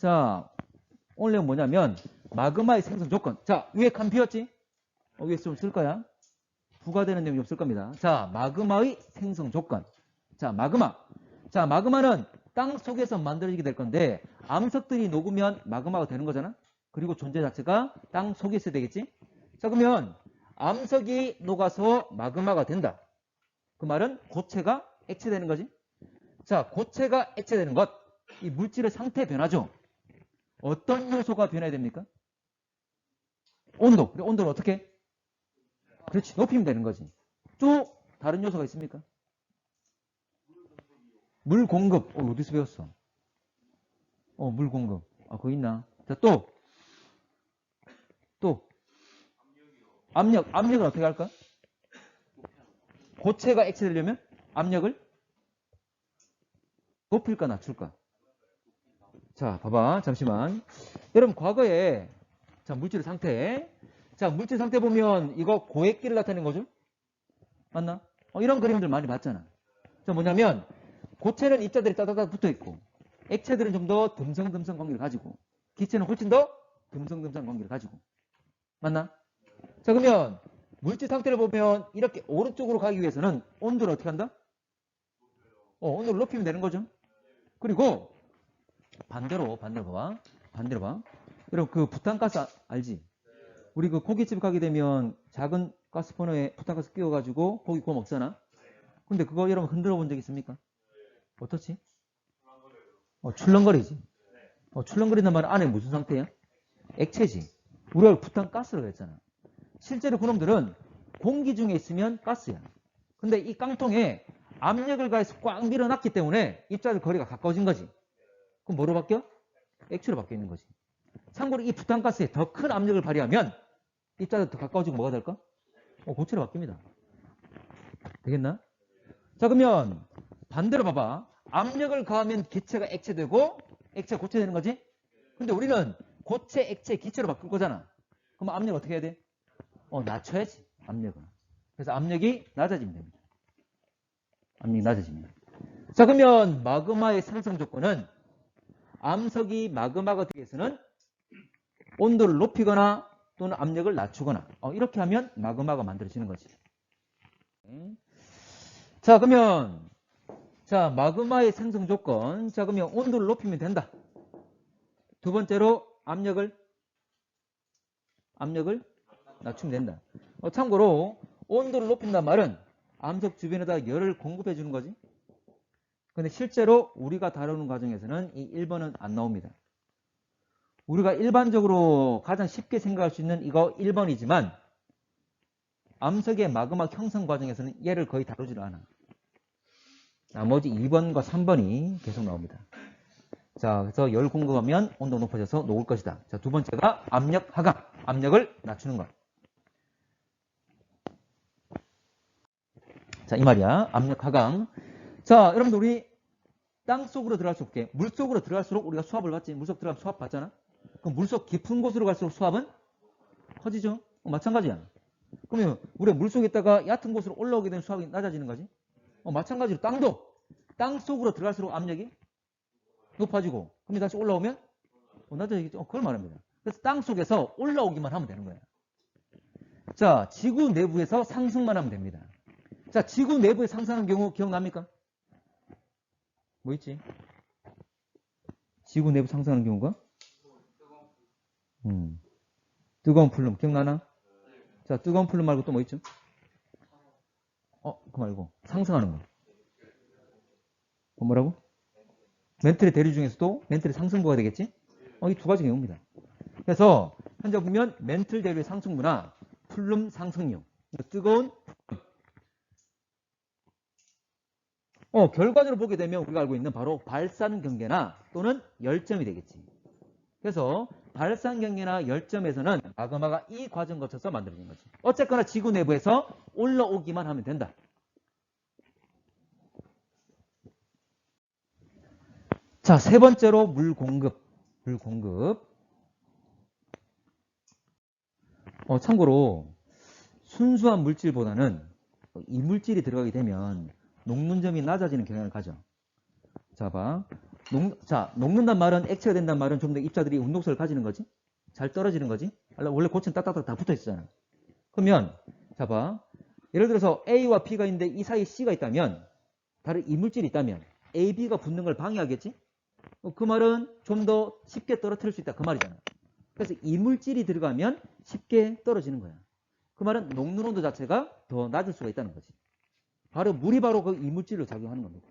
자, 오늘 내용 뭐냐면 마그마의 생성 조건. 자, 위에 칸 비었지? 위에 좀 쓸 거야. 부과되는 내용이 없을 겁니다. 자, 마그마의 생성 조건. 자, 마그마. 자, 마그마는 땅 속에서 만들어지게 될 건데 암석들이 녹으면 마그마가 되는 거잖아. 그리고 존재 자체가 땅 속에 있어야 되겠지. 자, 그러면 암석이 녹아서 마그마가 된다. 그 말은 고체가 액체되는 거지. 자, 고체가 액체되는 것. 이 물질의 상태 변화죠. 어떤 요소가 변해야 됩니까? 온도. 그래, 온도를 어떻게? 그렇지. 높이면 되는 거지. 또 다른 요소가 있습니까? 물 공급. 어디서 배웠어? 물 공급. 그거 있나? 자, 또. 압력. 압력을 어떻게 할까? 고체가 액체되려면 압력을 높일까 낮출까? 자, 봐봐. 잠시만. 여러분, 과거에, 자, 물질의 상태. 자, 물질 상태 보면 이거 고액기를 나타내는 거죠? 맞나? 이런 그림들 많이 봤잖아. 자, 뭐냐면, 고체는 입자들이 따다닥 붙어 있고, 액체들은 좀 더 듬성듬성 관계를 가지고, 기체는 훨씬 더 듬성듬성 관계를 가지고. 맞나? 자, 그러면, 물질 상태를 보면, 이렇게 오른쪽으로 가기 위해서는 온도를 어떻게 한다? 온도를 높이면 되는 거죠. 그리고, 반대로 봐봐. 여러분, 그 부탄가스 알지? 우리 그 고깃집 가게 되면 작은 가스버너에 부탄가스 끼워가지고 고기 구워 먹잖아? 근데 그거 여러분 흔들어 본 적 있습니까? 어떻지? 출렁거리지. 출렁거린단 말은 안에 무슨 상태야? 액체지. 우리가 부탄가스라고 했잖아. 실제로 그놈들은 공기 중에 있으면 가스야. 근데 이 깡통에 압력을 가해서 꽉 밀어놨기 때문에 입자들 거리가 가까워진 거지. 그럼 뭐로 바뀌어? 액체로 바뀌어 있는 거지. 참고로 이 부탄가스에 더 큰 압력을 발휘하면 입자들 더 가까워지고 뭐가 될까? 고체로 바뀝니다. 되겠나? 자, 그러면 반대로 봐봐. 압력을 가하면 기체가 액체되고 액체가 고체되는 거지? 근데 우리는 고체, 액체, 기체로 바꿀 거잖아. 그럼 압력 어떻게 해야 돼? 낮춰야지. 압력은. 그래서 압력이 낮아지면 됩니다. 압력이 낮아지면. 자, 그러면 마그마의 생성 조건은 암석이 마그마가 되기 위해서는 온도를 높이거나 또는 압력을 낮추거나 이렇게 하면 마그마가 만들어지는 거지. 자, 그러면 자, 마그마의 생성 조건. 자, 그러면 온도를 높이면 된다. 두 번째로 압력을 낮추면 된다. 참고로 온도를 높인단 말은 암석 주변에다 열을 공급해 주는 거지. 근데 실제로 우리가 다루는 과정에서는 이 1번은 안 나옵니다. 우리가 일반적으로 가장 쉽게 생각할 수 있는 이거 1번이지만 암석의 마그마 형성 과정에서는 얘를 거의 다루질 않아. 나머지 2번과 3번이 계속 나옵니다. 자, 그래서 열 공급하면 온도가 높아져서 녹을 것이다. 자, 두 번째가 압력 하강. 압력을 낮추는 것. 자, 이 말이야. 압력 하강. 자, 여러분들 우리 땅 속으로 들어갈 수 없게 물 속으로 들어갈수록 우리가 수압을 받지. 물속 들어가면 수압 받잖아. 그럼 물속 깊은 곳으로 갈수록 수압은 커지죠. 마찬가지야. 그러면 우리가 물속에 있다가 얕은 곳으로 올라오게 되면 수압이 낮아지는 거지. 마찬가지로 땅도 땅 속으로 들어갈수록 압력이 높아지고 그럼 다시 올라오면 낮아지겠죠. 그걸 말합니다. 그래서 땅 속에서 올라오기만 하면 되는 거야. 자, 지구 내부에서 상승만 하면 됩니다. 자, 지구 내부에 상승하는 경우 기억납니까? 뭐 있지? 지구 내부 상승하는 경우가? 뜨거운 플룸 기억나나? 자, 뜨거운 플룸 말고 또 뭐 있죠? 그거 말고 상승하는 거. 뭐라고? 멘틀의 대류 중에서도 멘틀의 상승부가 되겠지? 이 두 가지 경우입니다. 그래서 현재 보면 멘틀 대류의 상승부나 플룸 상승류, 뜨거운 결과적으로 보게 되면 우리가 알고 있는 바로 발산 경계나 또는 열점이 되겠지. 그래서 발산 경계나 열점에서는 마그마가 이 과정 거쳐서 만들어진 거지. 어쨌거나 지구 내부에서 올라오기만 하면 된다. 자, 세 번째로 물 공급. 참고로 순수한 물질보다는 이물질이 들어가게 되면 녹는 점이 낮아지는 경향을 가져. 자, 봐. 녹는단 말은 액체가 된단 말은 좀 더 입자들이 운동성을 가지는 거지. 잘 떨어지는 거지. 원래 고체는 딱딱딱 다 붙어 있잖아. 그러면 자 봐. 예를 들어서 A와 B가 있는데 이 사이에 C가 있다면 다른 이물질이 있다면 A, B가 붙는 걸 방해하겠지? 그 말은 좀 더 쉽게 떨어뜨릴 수 있다. 그 말이잖아. 그래서 이물질이 들어가면 쉽게 떨어지는 거야. 그 말은 녹는 온도 자체가 더 낮을 수가 있다는 거지. 물이 바로 그 이물질로 작용하는 겁니다.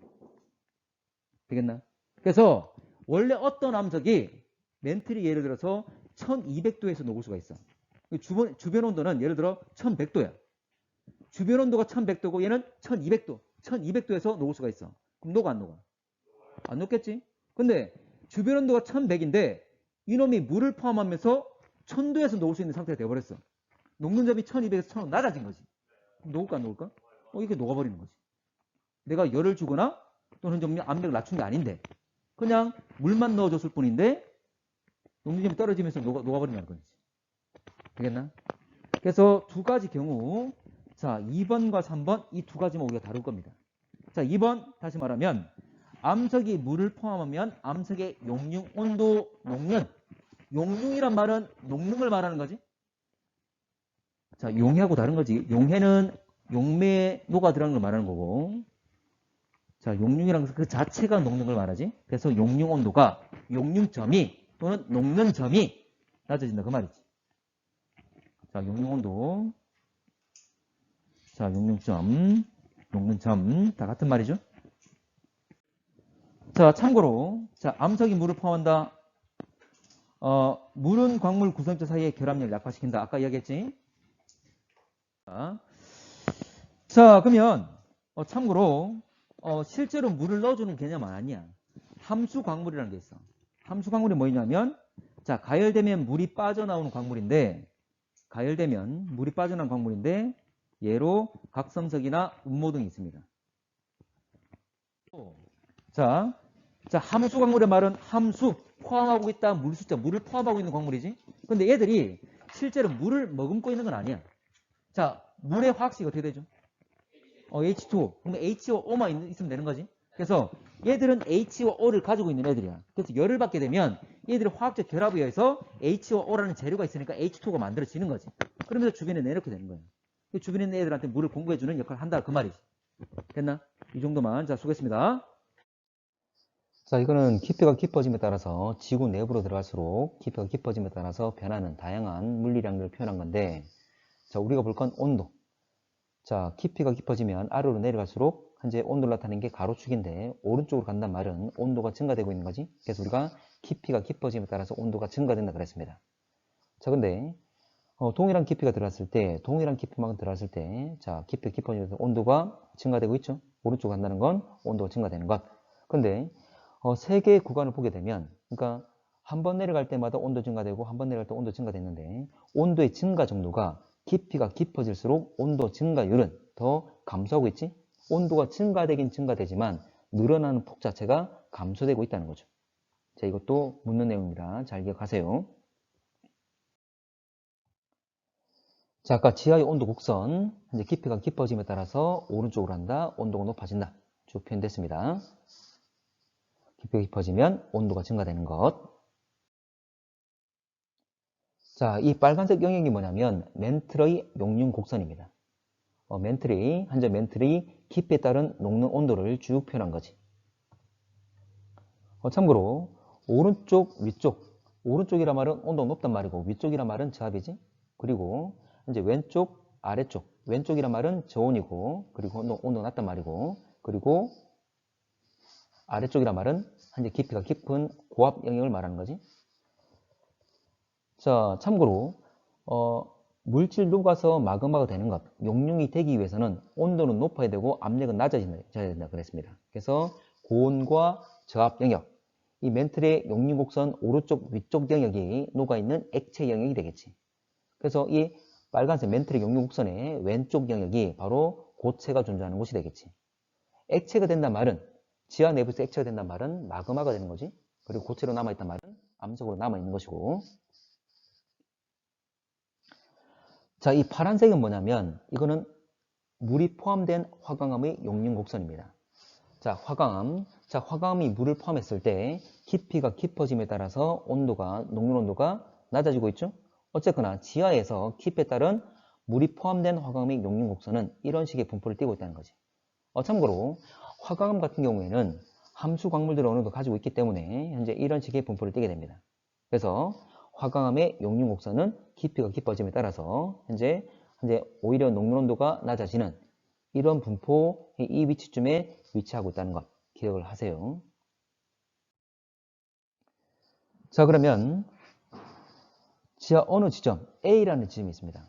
되겠나? 그래서 원래 어떤 암석이 멘틀이 예를 들어서 1200도에서 녹을 수가 있어. 주변 온도는 예를 들어 1100도야. 주변 온도가 1100도고 얘는 1200도. 1200도에서 녹을 수가 있어. 그럼 녹아 안 녹아? 안 녹겠지? 근데 주변 온도가 1100인데 이놈이 물을 포함하면서 1000도에서 녹을 수 있는 상태가 되어버렸어. 녹는 점이 1200에서 1000도 낮아진 거지. 그럼 녹을까 안 녹을까? 이게 녹아버리는 거지. 내가 열을 주거나 또는 좀 압력을 낮춘 게 아닌데 그냥 물만 넣어줬을 뿐인데 녹는 점이 떨어지면서 녹아버린다는 거지. 되겠나? 그래서 두 가지 경우 자 2번과 3번 이 두 가지만 우리가 다룰 겁니다. 자 2번 다시 말하면 암석이 물을 포함하면 암석의 용융 온도 녹는 용융이란 말은 녹는 걸 말하는 거지. 자 용해하고 다른 거지. 용해는 용매에 녹아 들어가는 걸 말하는 거고 자 용융이란 그 자체가 녹는 걸 말하지. 그래서 용융 온도가 용융점이 또는 녹는 점이 낮아진다 그 말이지. 자 용융 온도 자 용융점 녹는 점 다 같은 말이죠. 자 참고로 자 암석이 물을 포함한다. 물은 광물 구성체 사이의 결합력을 약화시킨다. 아까 이야기했지. 자 그러면 참고로 실제로 물을 넣어주는 개념은 아니야. 함수 광물이라는 게 있어. 함수 광물이 뭐냐면 자 가열되면 물이 빠져나오는 광물인데 얘로 각성석이나 음모 등이 있습니다. 자 함수 광물의 말은 함수 포함하고 있다 물 숫자 물을 포함하고 있는 광물이지. 근데 얘들이 실제로 물을 머금고 있는 건 아니야. 자 물의 화학식이 어떻게 되죠? H2O. 그러면 H2O만 있으면 되는 거지. 그래서 얘들은 H2O를 가지고 있는 애들이야. 그래서 열을 받게 되면 얘들의 화학적 결합에 의해서 H2O라는 재료가 있으니까 H2O가 만들어지는 거지. 그러면서 주변에 내놓게 되는 거야. 주변에 있는 애들한테 물을 공급해주는 역할을 한다 그 말이지. 됐나? 이 정도만. 자 수고했습니다. 자, 이거는 깊이가 깊어짐에 따라서 지구 내부로 들어갈수록 깊이가 깊어짐에 따라서 변하는 다양한 물리량들을 표현한 건데, 자, 우리가 볼 건 온도. 자, 깊이가 깊어지면 아래로 내려갈수록 현재 온도를 나타내는 게 가로축인데 오른쪽으로 간단 말은 온도가 증가되고 있는 거지. 그래서 우리가 깊이가 깊어짐에 따라서 온도가 증가된다 그랬습니다. 자, 근데 동일한 깊이가 들어갔을 때, 자, 깊이가 깊어지면서 온도가 증가되고 있죠. 오른쪽으로 간다는 건 온도가 증가되는 것. 근데 세 개의 구간을 보게 되면, 그러니까 한 번 내려갈 때마다 온도 증가되고 한 번 내려갈 때 온도 증가됐는데 온도의 증가 정도가 깊이가 깊어질수록 온도 증가율은 더 감소하고 있지. 온도가 증가되긴 증가되지만 늘어나는 폭 자체가 감소되고 있다는 거죠. 자, 이것도 묻는 내용이라 잘 기억하세요. 자, 아까 지하의 온도 곡선, 현재 깊이가 깊어짐에 따라서 오른쪽으로 한다, 온도가 높아진다. 쭉 표현됐습니다. 깊이가 깊어지면 온도가 증가되는 것. 자, 이 빨간색 영역이 뭐냐면 멘틀의 용융 곡선입니다. 현재 멘틀의 깊이에 따른 녹는 온도를 쭉 표현한 거지. 참고로 오른쪽, 위쪽, 오른쪽이란 말은 온도가 높단 말이고 위쪽이란 말은 저압이지. 그리고 이제 왼쪽, 아래쪽, 왼쪽이란 말은 저온이고 그리고 온도가 낮단 말이고 그리고 아래쪽이란 말은 현재 깊이가 깊은 고압 영역을 말하는 거지. 자, 참고로 물질 녹아서 마그마가 되는 것, 용융이 되기 위해서는 온도는 높아야 되고 압력은 낮아져야 된다 그랬습니다. 그래서 고온과 저압 영역, 이 멘틀의 용융 곡선 오른쪽 위쪽 영역이 녹아있는 액체 영역이 되겠지. 그래서 이 빨간색 멘틀의 용융 곡선의 왼쪽 영역이 바로 고체가 존재하는 곳이 되겠지. 액체가 된단 말은 지하 내부에서 액체가 된단 말은 마그마가 되는 거지. 그리고 고체로 남아있단 말은 암석으로 남아있는 것이고. 자, 이 파란색은 뭐냐면 이거는 물이 포함된 화강암의 용융 곡선입니다. 자, 화강암 자, 화강암이 물을 포함했을 때 깊이가 깊어짐에 따라서 녹는 온도가 낮아지고 있죠? 어쨌거나 지하에서 깊이에 따른 물이 포함된 화강암의 용융 곡선은 이런 식의 분포를 띠고 있다는 거지. 참고로 화강암 같은 경우에는 함수 광물들을 어느 정도 가지고 있기 때문에 현재 이런 식의 분포를 띠게 됩니다. 그래서 화강암의 용융 곡선은 깊이가 깊어짐에 따라서 현재 오히려 녹는 온도가 낮아지는 이런 분포의 이 위치쯤에 위치하고 있다는 것 기억을 하세요. 자, 그러면 지하 어느 지점 A라는 지점이 있습니다.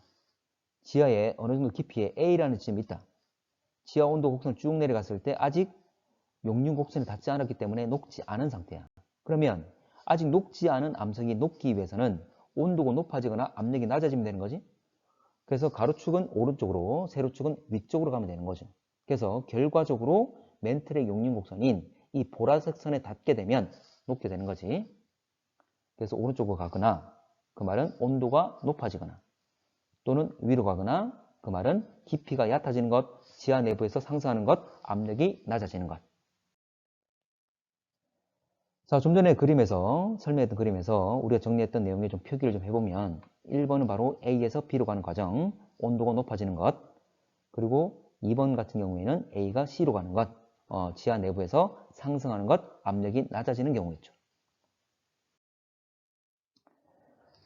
지하에 어느 정도 깊이에 A라는 지점이 있다. 지하 온도 곡선을 쭉 내려갔을 때 아직 용융 곡선이 닿지 않았기 때문에 녹지 않은 상태야. 그러면 아직 녹지 않은 암석이 녹기 위해서는 온도가 높아지거나 압력이 낮아지면 되는 거지. 그래서 가로축은 오른쪽으로, 세로축은 위쪽으로 가면 되는 거죠. 그래서 결과적으로 멘틀의 용융 곡선인 이 보라색 선에 닿게 되면 녹게 되는 거지. 그래서 오른쪽으로 가거나 그 말은 온도가 높아지거나 또는 위로 가거나 그 말은 깊이가 얕아지는 것, 지하 내부에서 상승하는 것, 압력이 낮아지는 것. 자, 좀 전에 설명했던 그림에서 우리가 정리했던 내용에 좀 표기를 좀 해보면 1번은 바로 A에서 B로 가는 과정, 온도가 높아지는 것. 그리고 2번 같은 경우에는 A가 C로 가는 것, 지하 내부에서 상승하는 것, 압력이 낮아지는 경우였죠.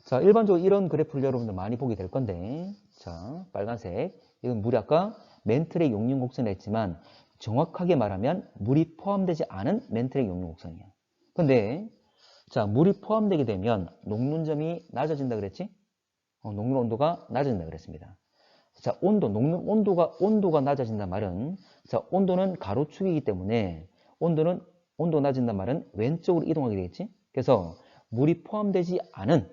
자, 일반적으로 이런 그래프를 여러분들 많이 보게 될 건데, 자, 빨간색. 이건 물이 아까 멘틀의 용융 곡선을 했지만 정확하게 말하면 물이 포함되지 않은 멘틀의 용융 곡선이야. 근데 자, 물이 포함되게 되면 녹는 점이 낮아진다 그랬지? 녹는 온도가 낮아진다 그랬습니다. 자, 녹는 온도가 낮아진단 말은, 자, 온도는 가로축이기 때문에 온도 낮아진단 말은 왼쪽으로 이동하게 되겠지? 그래서 물이 포함되지 않은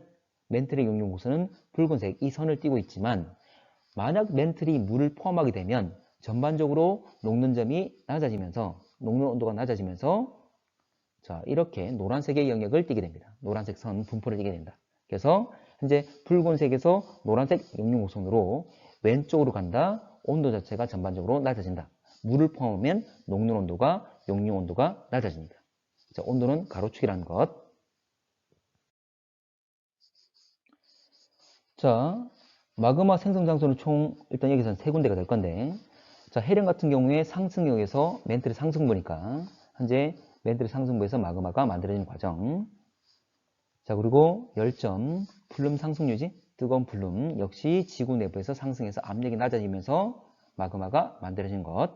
멘틀의 용융 곡선은 붉은색 이 선을 띠고 있지만 만약 멘틀이 물을 포함하게 되면 전반적으로 녹는 점이 낮아지면서 녹는 온도가 낮아지면서 자, 이렇게 노란색의 영역을 띠게 됩니다. 노란색 선 분포를 띠게 된다. 그래서 현재 붉은색에서 노란색 용융 곡선으로 왼쪽으로 간다. 온도 자체가 전반적으로 낮아진다. 물을 포함하면 녹는 온도가 용융 온도가 낮아집니다. 자, 온도는 가로축이라는 것. 자, 마그마 생성 장소는 총 일단 여기서는 세 군데가 될 건데, 자, 해령 같은 경우에 상승역에서 멘틀의 상승부니까 현재 멘틀의 상승부에서 마그마가 만들어지는 과정. 자, 그리고 열점, 플룸 상승유지, 뜨거운 플룸 역시 지구 내부에서 상승해서 압력이 낮아지면서 마그마가 만들어진 것.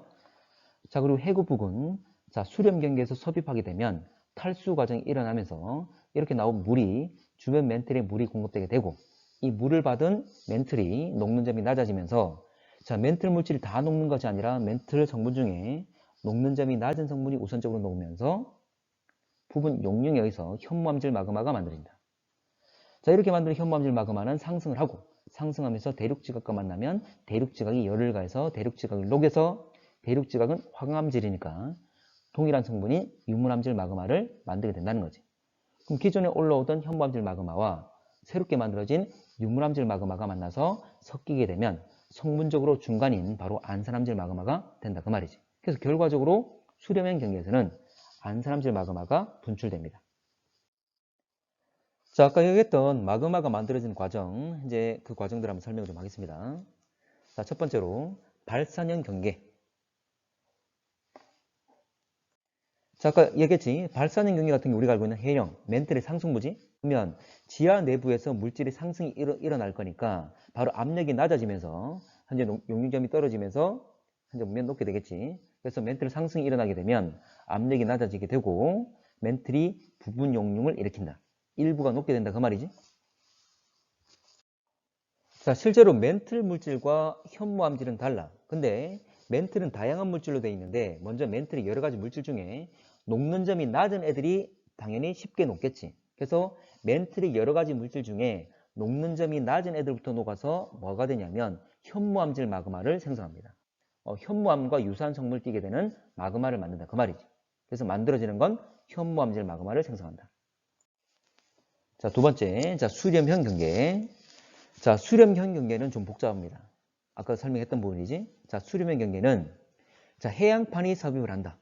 자, 그리고 해구 부근, 자, 수렴 경계에서 섭입하게 되면 탈수 과정이 일어나면서 이렇게 나온 물이 주변 멘틀에 물이 공급되게 되고 이 물을 받은 멘틀이 녹는 점이 낮아지면서 자, 멘틀 물질이 다 녹는 것이 아니라 멘틀 성분 중에 녹는 점이 낮은 성분이 우선적으로 녹으면서 부분 용융에 의해서 현무암질 마그마가 만들어진다. 자, 이렇게 만든 현무암질 마그마는 상승을 하고 상승하면서 대륙지각과 만나면 대륙지각이 열을 가해서 대륙지각을 녹여서 대륙지각은 화강암질이니까 동일한 성분인 유문암질 마그마를 만들게 된다는 거지. 그럼 기존에 올라오던 현무암질 마그마와 새롭게 만들어진 유문암질 마그마가 만나서 섞이게 되면 성분적으로 중간인 바로 안산암질 마그마가 된다 그 말이지. 그래서 결과적으로 수렴형 경계에서는 안산암질 마그마가 분출됩니다. 자, 아까 얘기했던 마그마가 만들어지는 과정, 이제 그 과정들 한번 설명을 좀 하겠습니다. 자, 첫 번째로 발산형 경계. 자, 아까 얘기했지. 발산형 경계 같은 게 우리가 알고 있는 해령, 멘틀의 상승부지. 그러면 지하 내부에서 물질의 상승이 일어날 거니까 바로 압력이 낮아지면서 현재 용융점이 떨어지면서 현재 보면 높게 되겠지. 그래서 멘틀 상승이 일어나게 되면 압력이 낮아지게 되고 멘틀이 부분 용융을 일으킨다. 일부가 높게 된다 그 말이지. 자, 실제로 멘틀 물질과 현무암질은 달라. 근데 멘틀은 다양한 물질로 되어 있는데 먼저 멘틀이 여러 가지 물질 중에 녹는 점이 낮은 애들이 당연히 쉽게 녹겠지. 그래서 멘틀이 여러 가지 물질 중에 녹는 점이 낮은 애들부터 녹아서 뭐가 되냐면 현무암질 마그마를 생성합니다. 현무암과 유사한 성분을 띠게 되는 마그마를 만든다 그 말이지. 그래서 만들어지는 건 현무암질 마그마를 생성한다. 자, 두 번째, 자, 수렴형 경계. 자, 수렴형 경계는 좀 복잡합니다. 아까 설명했던 부분이지. 자, 수렴형 경계는 자, 해양판이 섭입을 한다.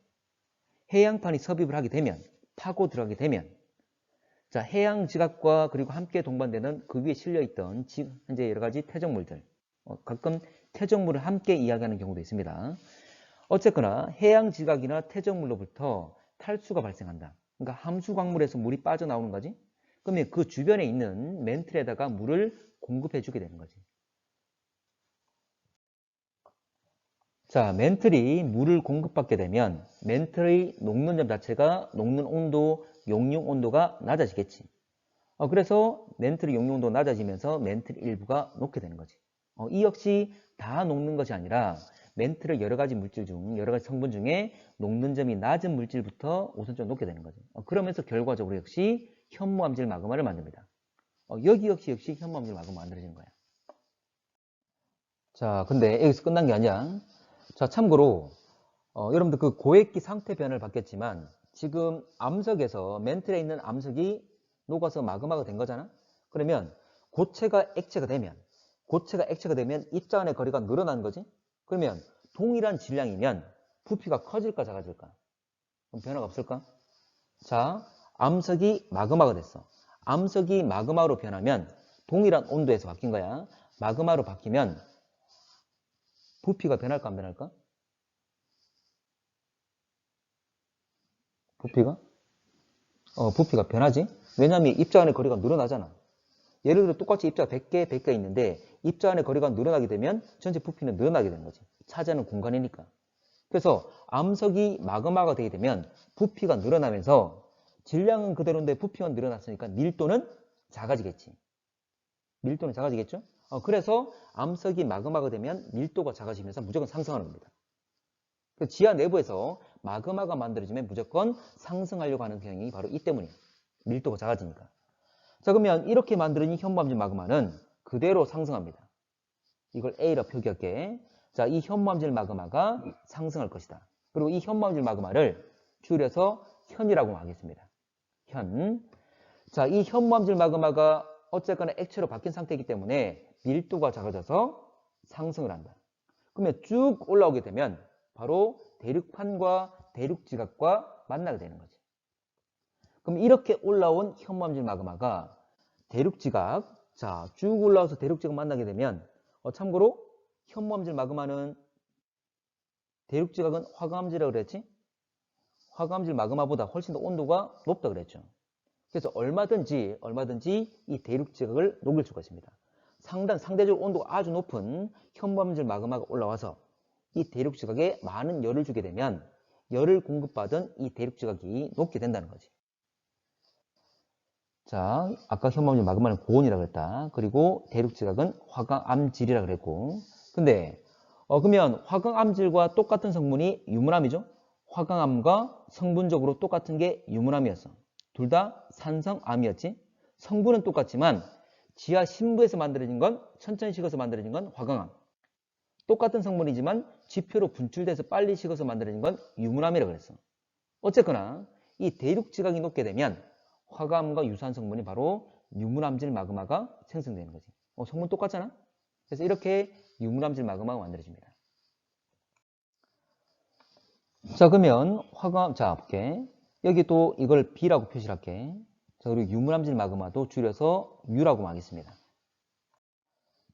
해양판이 섭입을 하게 되면, 파고 들어가게 되면, 자, 해양 지각과 그리고 함께 동반되는 그 위에 실려있던 현재 여러 가지 퇴적물들, 가끔 퇴적물을 함께 이야기하는 경우도 있습니다. 어쨌거나 해양 지각이나 퇴적물로부터 탈수가 발생한다. 그러니까 함수 광물에서 물이 빠져나오는 거지. 그러면 그 주변에 있는 멘틀에다가 물을 공급해 주게 되는 거지. 자, 멘틀이 물을 공급받게 되면 멘틀의 녹는 점 자체가 녹는 온도, 용융 온도가 낮아지겠지. 그래서 멘틀의 용융 온도가 낮아지면서 멘틀 일부가 녹게 되는 거지. 이 역시 다 녹는 것이 아니라 멘틀의 여러 가지 물질 중, 여러 가지 성분 중에 녹는 점이 낮은 물질부터 우선적으로 녹게 되는 거죠. 그러면서 결과적으로 역시 현무암질 마그마를 만듭니다. 여기 역시 현무암질 마그마 만들어지는 거야. 자, 근데 여기서 끝난 게 아니야. 자, 참고로 여러분들 그 고액기 상태 변화를 봤겠지만 지금 암석에서 멘틀에 있는 암석이 녹아서 마그마가 된 거잖아. 그러면 고체가 액체가 되면 입자 간의 거리가 늘어나는 거지. 그러면 동일한 질량이면 부피가 커질까 작아질까? 그럼 변화가 없을까? 자, 암석이 마그마가 됐어. 암석이 마그마로 변하면 동일한 온도에서 바뀐 거야. 마그마로 바뀌면 부피가 변할까 안 변할까? 부피가 변하지. 왜냐하면 입자 간의 거리가 늘어나잖아. 예를 들어 똑같이 입자가 100개 있는데 입자 간의 거리가 늘어나게 되면 전체 부피는 늘어나게 되는 거지. 차지하는 공간이니까. 그래서 암석이 마그마가 되게 되면 부피가 늘어나면서 질량은 그대로인데 부피가 늘어났으니까 밀도는 작아지겠지. 밀도는 작아지겠죠? 그래서 암석이 마그마가 되면 밀도가 작아지면서 무조건 상승하는 겁니다. 지하 내부에서 마그마가 만들어지면 무조건 상승하려고 하는 경향이 바로 이 때문이에요. 밀도가 작아지니까. 자, 그러면 이렇게 만들어진 현무암질 마그마는 그대로 상승합니다. 이걸 A라 표기할게. 자, 이 현무암질 마그마가 상승할 것이다. 그리고 이 현무암질 마그마를 줄여서 현이라고 하겠습니다. 현. 자, 이 현무암질 마그마가 어쨌거나 액체로 바뀐 상태이기 때문에 밀도가 작아져서 상승을 한다. 그러면 쭉 올라오게 되면 바로 대륙판과 대륙지각과 만나게 되는 거지. 그럼 이렇게 올라온 현무암질 마그마가 대륙지각, 자, 쭉 올라와서 대륙지각 만나게 되면 참고로 현무암질 마그마는 대륙지각은 화강암질이라고 그랬지? 화강암질 마그마보다 훨씬 더 온도가 높다 그랬죠. 그래서 얼마든지 이 대륙지각을 녹일 수가 있습니다. 상대적으로 온도가 아주 높은 현무암질 마그마가 올라와서 이 대륙지각에 많은 열을 주게 되면 열을 공급받은 이 대륙지각이 녹게 된다는 거지. 자, 아까 현무암질 마그마는 고온이라고 했다. 그리고 대륙지각은 화강암질이라고 그랬고. 근데 그러면 화강암질과 똑같은 성분이 유문암이죠. 화강암과 성분적으로 똑같은 게 유문암이었어. 둘 다 산성암이었지. 성분은 똑같지만 지하 심부에서 만들어진 건, 천천히 식어서 만들어진 건 화강암. 똑같은 성분이지만 지표로 분출돼서 빨리 식어서 만들어진 건 유문암이라고 그랬어. 어쨌거나 이 대륙지각이 녹게 되면 화강암과 유사한 성분이 바로 유문암질 마그마가 생성되는 거지. 성분 똑같잖아? 그래서 이렇게 유문암질 마그마가 만들어집니다. 자, 그러면 화강암, 자, 볼게. 여기 또 이걸 B라고 표시를 할게. 자, 그리고 유문암질 마그마도 줄여서 U라고 하겠습니다.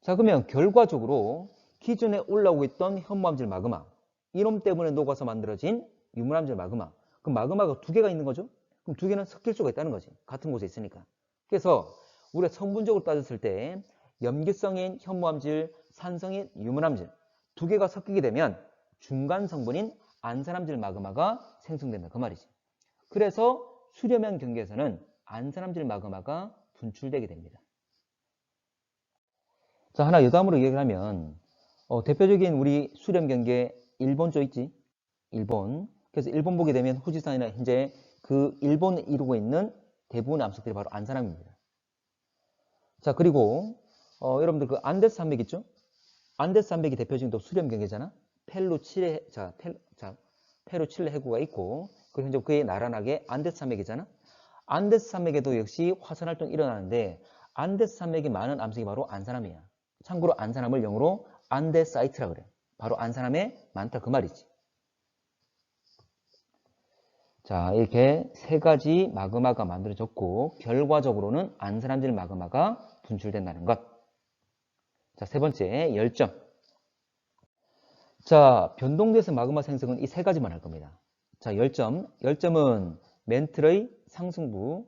자, 그러면 결과적으로 기존에 올라오고 있던 현무암질 마그마, 이놈 때문에 녹아서 만들어진 유문암질 마그마. 그럼 마그마가 두 개가 있는 거죠? 그럼 두 개는 섞일 수가 있다는 거지. 같은 곳에 있으니까. 그래서 우리가 성분적으로 따졌을 때 염기성인 현무암질, 산성인 유문암질 두 개가 섞이게 되면 중간 성분인 안산암질 마그마가 생성된다. 그 말이지. 그래서 수렴형 경계에서는 안산암질 마그마가 분출되게 됩니다. 자, 하나 여담으로 얘기를 하면 대표적인 우리 수렴 경계 일본 쪽 있지? 일본. 그래서 일본 보게 되면 후지산이나 현재 그 일본을 이루고 있는 대부분의 암석들이 바로 안산암입니다. 자, 그리고 여러분들 그 안데스 산맥 있죠? 안데스 산맥이 대표적인 또 수렴 경계잖아. 페루 칠레 해구가 있고, 그리고 현재 그에 나란하게 안데스 산맥이잖아. 안데스 산맥에도 역시 화산 활동이 일어나는데 안데스 산맥이 많은 암석이 바로 안산암이야. 참고로 안산암을 영어로 안데사이트라 그래. 바로 안산암에 많다 그 말이지. 자, 이렇게 세 가지 마그마가 만들어졌고 결과적으로는 안산암질 마그마가 분출된다는 것. 자, 세 번째, 열점. 자, 변동돼서 마그마 생성은 이 세 가지만 할 겁니다. 자, 열점. 열점은 멘틀의 상승부.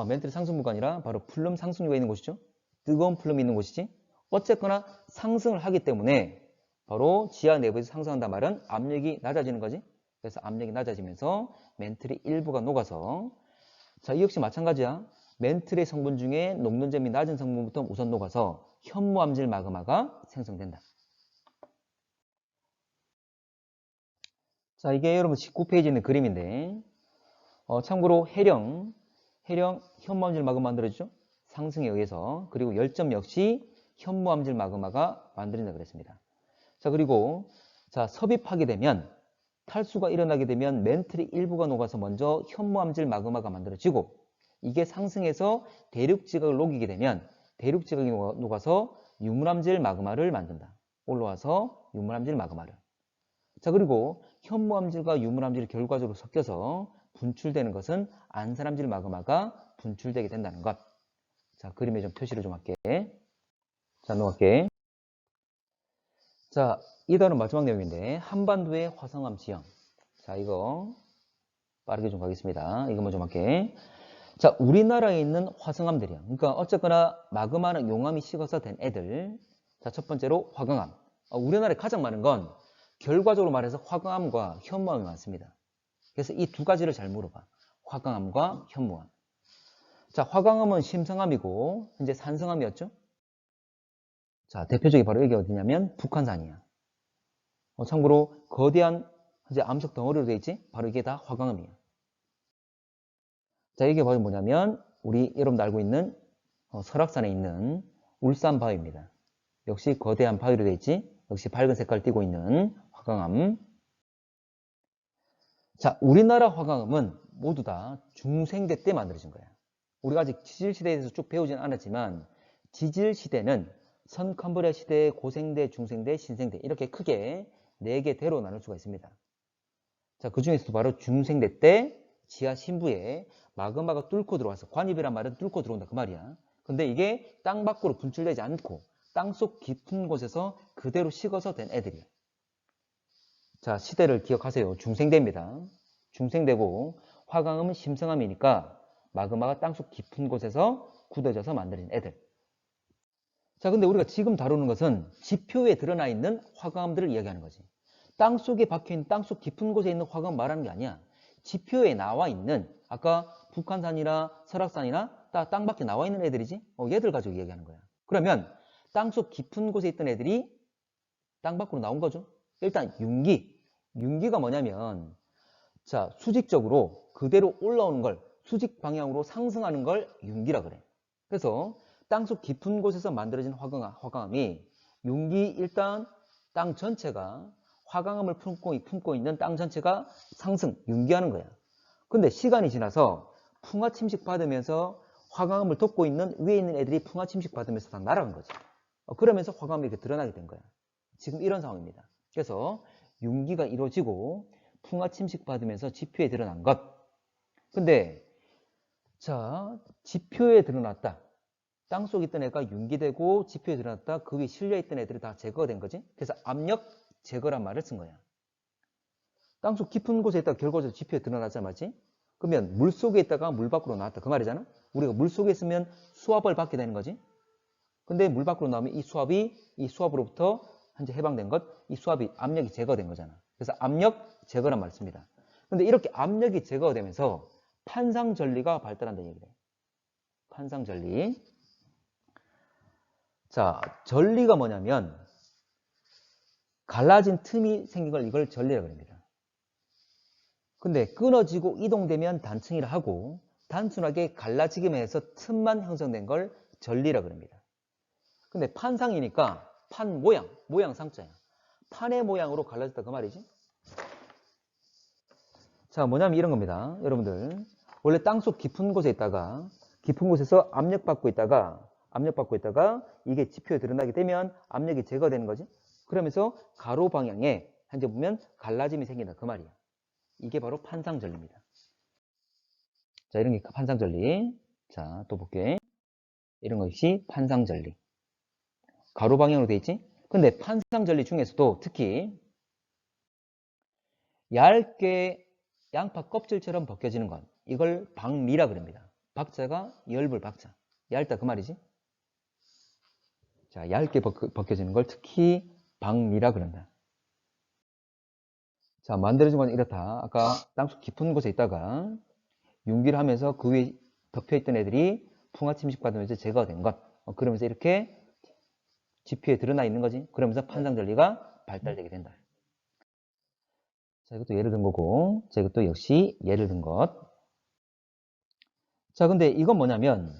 멘틀의 상승부가 아니라 바로 플룸 상승류가 있는 곳이죠. 뜨거운 플룸이 있는 곳이지. 어쨌거나 상승을 하기 때문에 바로 지하 내부에서 상승한단 말은 압력이 낮아지는 거지. 그래서 압력이 낮아지면서 멘틀의 일부가 녹아서, 자, 이 역시 마찬가지야. 멘틀의 성분 중에 녹는 점이 낮은 성분부터 우선 녹아서 현무암질 마그마가 생성된다. 자, 이게 여러분 19페이지에 있는 그림인데, 참고로 해령 현무암질 마그마 만들어지죠? 상승에 의해서. 그리고 열점 역시 현무암질 마그마가 만들어진다 그랬습니다. 자, 그리고 자, 섭입하게 되면, 탈수가 일어나게 되면 멘틀의 일부가 녹아서 먼저 현무암질 마그마가 만들어지고, 이게 상승해서 대륙지각을 녹이게 되면 대륙지각이 녹아서 유물암질 마그마를 만든다. 올라와서 유물암질 마그마를. 자, 그리고 현무암질과 유물암질이 결과적으로 섞여서 분출되는 것은 안산암질 마그마가 분출되게 된다는 것. 자, 그림에 좀 표시를 좀 할게. 자, 넘어갈게. 자, 이 다음은 마지막 내용인데, 한반도의 화성암 지형. 자, 이거 빠르게 좀 가겠습니다. 이것만 좀 할게. 자, 우리나라에 있는 화성암들이야. 그러니까 어쨌거나 마그마는 용암이 식어서 된 애들. 자, 첫 번째로 화강암. 우리나라에 가장 많은 건 결과적으로 말해서 화강암과 현무암이 많습니다. 그래서 이 두 가지를 잘 물어봐. 화강암과 현무암. 자, 화강암은 심성암이고 현재 산성암이었죠. 자, 대표적이 바로 여기 어디냐면 북한산이야. 참고로 거대한 이제 암석 덩어리로 되어 있지? 바로 이게 다 화강암이야. 자, 이게 바로 뭐냐면 우리 여러분도 알고 있는 설악산에 있는 울산바위입니다. 역시 거대한 바위로 되어 있지? 역시 밝은 색깔 띠고 있는 화강암. 자, 우리나라 화강암은 모두 다 중생대 때 만들어진 거야. 우리가 아직 지질시대에 대해서 쭉 배우진 않았지만 지질시대는 선캄브리아 시대의 고생대, 중생대, 신생대 이렇게 크게 4개 대로 나눌 수가 있습니다. 자, 그 중에서도 바로 중생대 때 지하 심부에 마그마가 뚫고 들어와서, 관입이란 말은 뚫고 들어온다 그 말이야. 근데 이게 땅 밖으로 분출되지 않고 땅속 깊은 곳에서 그대로 식어서 된 애들이야. 자, 시대를 기억하세요. 중생대입니다. 중생대고 화강암은 심성암이니까 마그마가 땅속 깊은 곳에서 굳어져서 만들어진 애들. 자, 근데 우리가 지금 다루는 것은 지표에 드러나 있는 화강암들을 이야기하는 거지. 땅속에 박혀있는, 땅속 깊은 곳에 있는 화강암 말하는 게 아니야. 지표에 나와 있는, 아까 북한산이나 설악산이나 땅 밖에 나와 있는 애들이지? 얘들 가지고 이야기하는 거야. 그러면 땅속 깊은 곳에 있던 애들이 땅 밖으로 나온 거죠. 일단 윤기가 뭐냐면, 자, 수직적으로 그대로 올라오는 걸, 수직 방향으로 상승하는 걸 윤기라 그래. 그래서 땅속 깊은 곳에서 만들어진 화강암이 윤기, 일단 땅 전체가, 화강암을 품고 있는 땅 전체가 상승, 윤기하는 거야. 근데 시간이 지나서 풍화 침식 받으면서 화강암을 덮고 있는 위에 있는 애들이 풍화 침식 받으면서 다 날아간 거지. 그러면서 화강암이 이렇게 드러나게 된 거야. 지금 이런 상황입니다. 그래서 윤기가 이루어지고 풍화 침식 받으면서 지표에 드러난 것. 근데 자, 지표에 드러났다. 땅속에 있던 애가 윤기되고 지표에 드러났다. 그 위에 실려있던 애들이 다 제거가 된 거지. 그래서 압력 제거란 말을 쓴 거야. 땅속 깊은 곳에 있다가 결과적으로 지표에 드러났잖아, 맞지? 그러면 물 속에 있다가 물 밖으로 나왔다. 그 말이잖아. 우리가 물 속에 있으면 수압을 받게 되는 거지. 근데 물 밖으로 나오면 이 수압으로부터 현재 해방된 것, 이 수압이, 압력이 제거된 거잖아. 그래서 압력 제거란 말을 씁니다. 근데 이렇게 압력이 제거가 되면서 판상전리가 발달한다는 얘기래. 판상전리. 자, 전리가 뭐냐면 갈라진 틈이 생긴 걸, 이걸 전리라고 합니다. 근데 끊어지고 이동되면 단층이라 하고, 단순하게 갈라지기만 해서 틈만 형성된 걸 전리라고 합니다. 근데 판상이니까 판 모양 상자야. 판의 모양으로 갈라졌다 그 말이지. 자, 뭐냐면 이런 겁니다. 여러분들, 원래 땅속 깊은 곳에 있다가, 깊은 곳에서 압력받고 있다가 이게 지표에 드러나게 되면 압력이 제거되는 거지. 그러면서 가로 방향에 현재 보면 갈라짐이 생긴다 그 말이야. 이게 바로 판상전리입니다. 자, 이런 게 판상전리. 자, 또 볼게. 이런 것이 판상전리. 가로 방향으로 돼 있지? 근데 판상전리 중에서도 특히 얇게 양파 껍질처럼 벗겨지는 것. 이걸 박리라 그럽니다. 박자가 열불 박자. 얇다 그 말이지? 자, 얇게 벗겨지는 걸 특히 박리라 그런다. 자, 만들어진 건 이렇다. 아까 땅속 깊은 곳에 있다가 융기를 하면서 그 위에 덮여있던 애들이 풍화 침식 받으면서 제거가 된 것. 그러면서 이렇게 지표에 드러나 있는 거지. 그러면서 판상전리가 발달되게 된다. 자, 이것도 예를 든 거고, 자, 이것도 역시 예를 든 것. 자, 근데 이건 뭐냐면,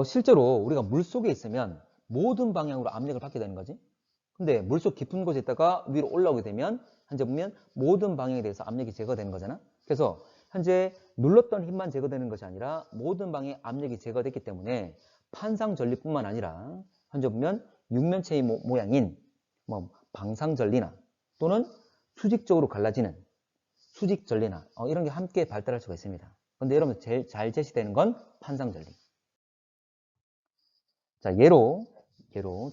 실제로 우리가 물 속에 있으면 모든 방향으로 압력을 받게 되는 거지. 근데 물속 깊은 곳에 있다가 위로 올라오게 되면, 현재 보면 모든 방향에 대해서 압력이 제거되는 거잖아. 그래서 현재 눌렀던 힘만 제거되는 것이 아니라 모든 방향에 압력이 제거됐기 때문에 판상전리뿐만 아니라 현재 보면 육면체의 모양인 뭐 방상전리나 또는 수직적으로 갈라지는 수직전리나 이런 게 함께 발달할 수가 있습니다. 근데 여러분 제일 잘 제시되는 건 판상전리. 자, 예로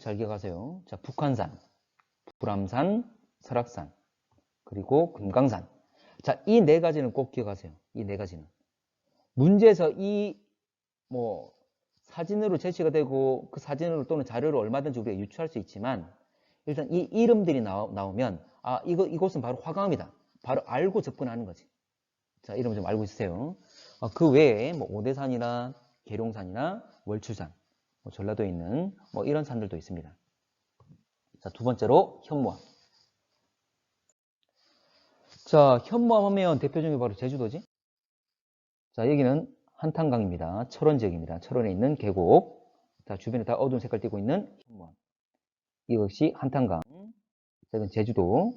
잘 기억하세요. 자, 북한산, 불암산, 설악산, 그리고 금강산. 자, 이 네 가지는 꼭 기억하세요. 이 네 가지는. 문제에서 이 뭐 사진으로 제시가 되고 그 사진으로 또는 자료를 얼마든지 우리가 유추할 수 있지만 일단 이 이름들이 나오면 이곳은 바로 화강암이다. 바로 알고 접근하는 거지. 자, 이름 좀 알고 있으세요. 그 외에 뭐 오대산이나 계룡산이나 월출산, 뭐 전라도에 있는 뭐 이런 산들도 있습니다. 자, 두 번째로 현무암. 자, 현무암 하면 대표적인 게 바로 제주도지. 자, 여기는 한탄강입니다. 철원 지역입니다. 철원에 있는 계곡. 자, 주변에 다 어두운 색깔 띠고 있는 현무암. 이것이 한탄강. 자, 이건 제주도.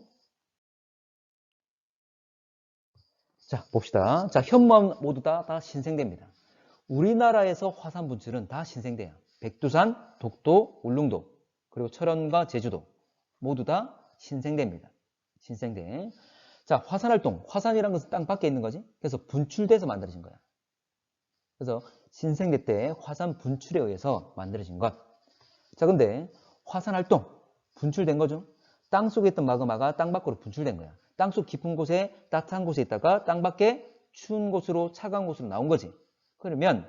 자, 봅시다. 자, 현무암 모두 다 신생대입니다. 우리나라에서 화산 분출은 다 신생대야. 백두산, 독도, 울릉도, 그리고 철원과 제주도 모두 다 신생대입니다. 신생대. 자, 화산활동. 화산이란 것은 땅 밖에 있는 거지. 그래서 분출돼서 만들어진 거야. 그래서 신생대 때 화산 분출에 의해서 만들어진 것. 자, 근데 화산활동 분출된 거죠. 땅 속에 있던 마그마가 땅 밖으로 분출된 거야. 땅속 깊은 곳에 따뜻한 곳에 있다가 땅 밖에 추운 곳으로 차가운 곳으로 나온 거지. 그러면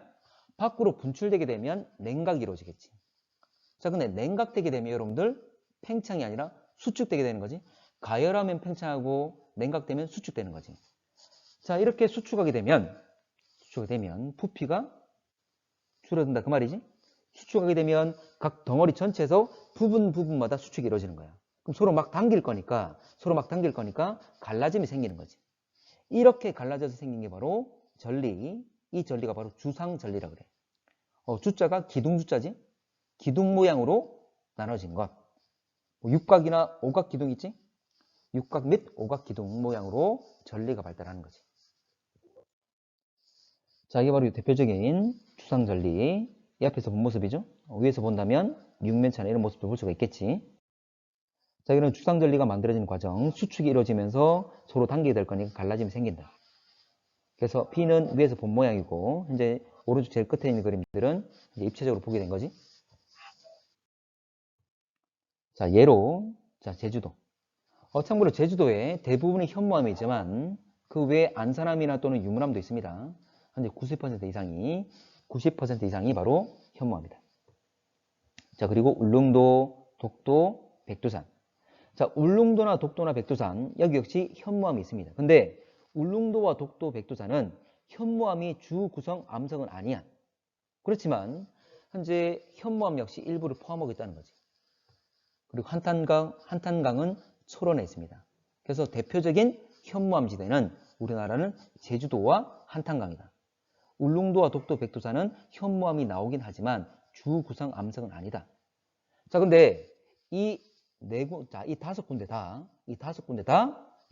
밖으로 분출되게 되면 냉각이 이루어지겠지. 자, 근데 냉각되게 되면 여러분들 팽창이 아니라 수축되게 되는 거지. 가열하면 팽창하고 냉각되면 수축되는 거지. 자, 이렇게 수축하게 되면 부피가 줄어든다 그 말이지. 수축하게 되면 각 덩어리 전체에서 부분마다 수축이 이루어지는 거야. 그럼 서로 막 당길 거니까 갈라짐이 생기는 거지. 이렇게 갈라져서 생긴 게 바로 전리. 이 전리가 바로 주상전리라 그래. 주자가 기둥주자지. 기둥 모양으로 나눠진 것. 육각이나 오각 기둥 있지? 육각 및 오각 기둥 모양으로 전리가 발달하는 거지. 자, 이게 바로 대표적인 주상전리. 이 앞에서 본 모습이죠. 위에서 본다면 육면체나 이런 모습도 볼 수가 있겠지. 자, 이런 주상전리가 만들어지는 과정, 수축이 이루어지면서 서로 당기게 될 거니까 갈라짐이 생긴다. 그래서 P는 위에서 본 모양이고, 현재 오른쪽 제일 끝에 있는 그림들은 이제 입체적으로 보게 된 거지. 자, 예로, 자, 제주도. 참고로 제주도에 대부분이 현무암이지만 그 외에 안산암이나 또는 유문암도 있습니다. 현재 90% 이상이 바로 현무암이다. 자, 그리고 울릉도, 독도, 백두산. 자, 울릉도나 독도나 백두산, 여기 역시 현무암이 있습니다. 근데 울릉도와 독도, 백두산은 현무암이 주 구성 암석은 아니야. 그렇지만 현재 현무암 역시 일부를 포함하고 있다는 거지. 그리고 한탄강은 철원에 있습니다. 그래서 대표적인 현무암 지대는 우리나라는 제주도와 한탄강이다. 울릉도와 독도, 백두산은 현무암이 나오긴 하지만 주 구성 암석은 아니다. 자, 근데 이 다섯 군데 다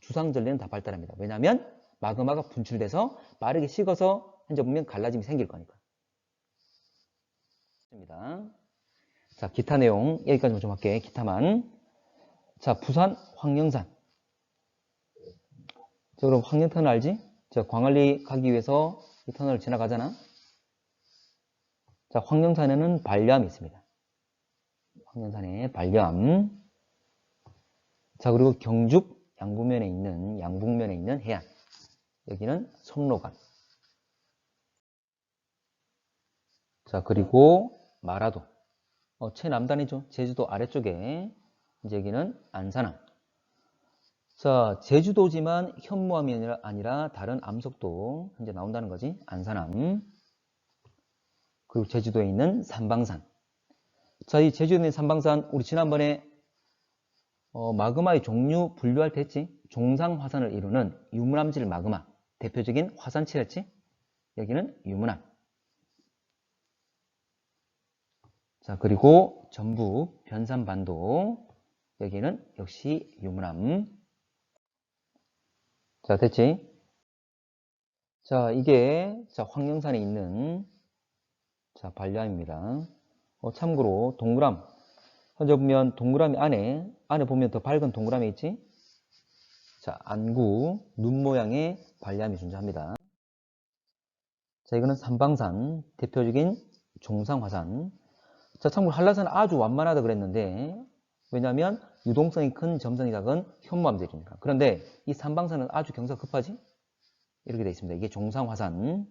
주상전리는 다 발달합니다. 왜냐하면 마그마가 분출돼서 빠르게 식어서 현재 보면 갈라짐이 생길 거니까. 자, 기타 내용 여기까지만 좀 할게. 기타만. 자, 부산 황령산. 자, 그럼 황령탄을 알지? 자, 광안리 가기 위해서 이 터널을 지나가잖아. 자, 황령산에는 반려암이 있습니다. 황령산에 반려암. 자, 그리고 경죽 양북면에 있는 해안. 여기는 솜로간. 자, 그리고 마라도. 최남단이죠. 제주도 아래쪽에. 이제 여기는 안산암. 자, 제주도지만 현무암이 아니라 다른 암석도 현재 나온다는 거지. 안산암. 그리고 제주도에 있는 삼방산. 자, 이 제주도에 있는 삼방산, 우리 지난번에 마그마의 종류 분류할 때 했지? 종상화산을 이루는 유문암질 마그마. 대표적인 화산치랬지? 여기는 유문암. 자, 그리고 전북 변산반도. 여기는 역시 유문암. 자, 됐지? 자, 이게 황령산에 있는 반려암입니다. 참고로 동그람. 현재 보면 동그라미 안에 보면 더 밝은 동그라미 있지? 자, 안구, 눈 모양의 반려암이 존재합니다. 자, 이거는 삼방산, 대표적인 종상화산. 자, 참고로 한라산은 아주 완만하다 그랬는데, 왜냐하면 유동성이 큰 점성이 작은 현무암들이니까. 그런데 이 삼방산은 아주 경사가 급하지? 이렇게 되어 있습니다. 이게 종상화산.